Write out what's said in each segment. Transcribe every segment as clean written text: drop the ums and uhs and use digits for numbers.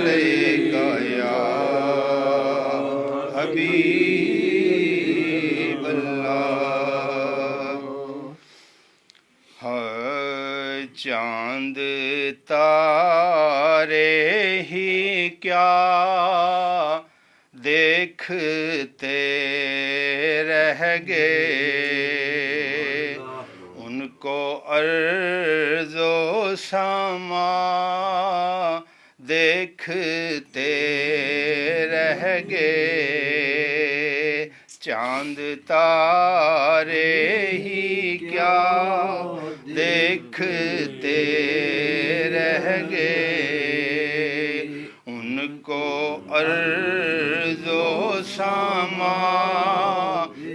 علیک یا حبیب اللہ. چاند تارے ہی کیا دیکھتے رہ گئے، ان کو ارض و سما دیکھتے رہ گئے. چاند تارے ہی کیا دیکھتے رہ گئے، ان کو ارض و سما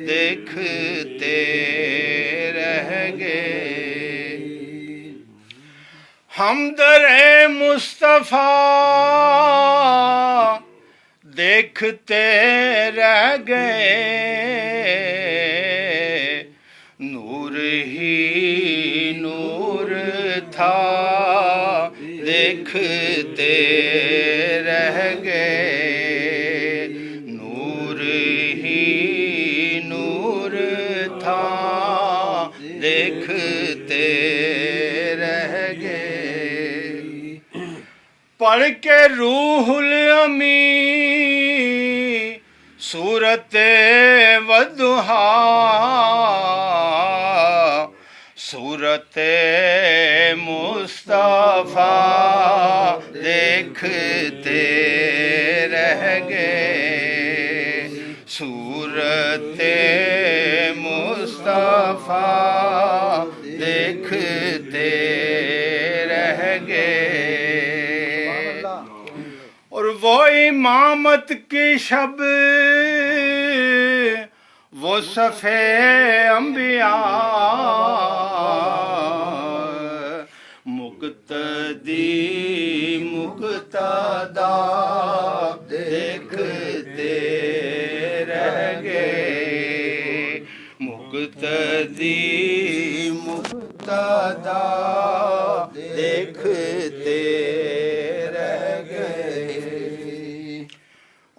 دیکھتے رہ گئے. ہم در مصطفیٰ دیکھتے رہ گئے، نور ہی نور تھا دیکھتے رہ گئے، نور ہی نور تھا دیکھتے رہ گئے. پڑھ کے روح الامین صورت والضحیٰ، صورت مصطفیٰ دیکھتے رہ گئے، صورت مصطفیٰ دیکھتے رہ گئے. اور وہ امامت کی شب، وہ صفِ انبیاء، مقتدی مقتدا دیکھتے رہ گئے، مقتدی مقتدا دیکھتے رہ گئے.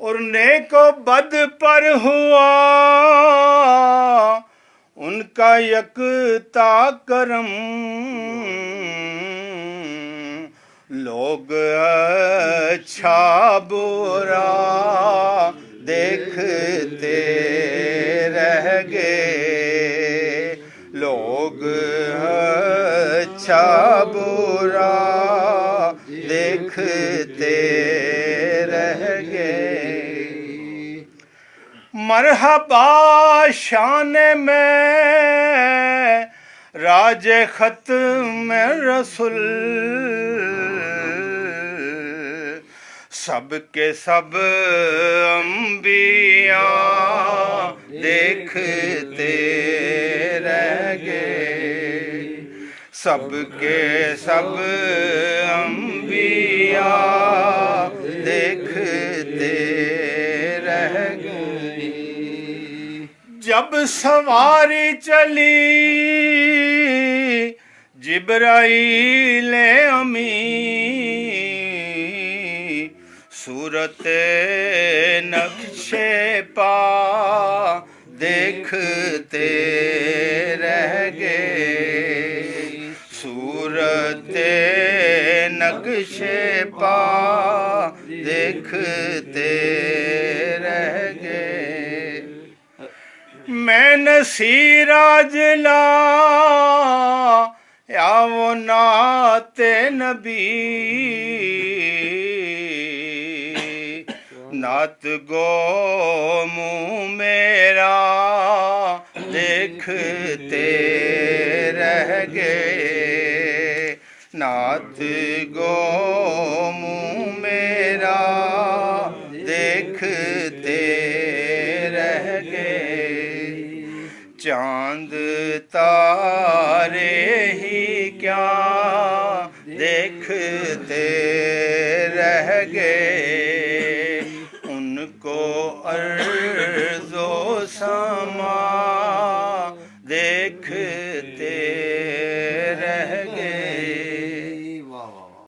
اور نیک و بد پر ہوا ان کا یکتا کرم، لوگ اچھا برا دیکھتے رہ گئے، لوگ اچھا برا دیکھتے رہ گئے. مرحبا شان میں راج ختم رسول، سب کے سب انبیاء دیکھتے رہ گئے، سب کے سب انبیاء دیکھتے رہ گئے. جب سواری چلی جبرائیل امین، صورت نقش پا دیکھتے رہ گئے، صورت نقش پا دیکھتے رہ گئے. میں نصیر اجلا یا وہ نعت نبی، نعت گو منہ میرا دیکھتے رہ گئے، نعت گو منہ میرا دیکھتے رہ گئے. چاند تارے ہی کیا دیکھتے رہ گئے، ان کو ارض و سما دیکھ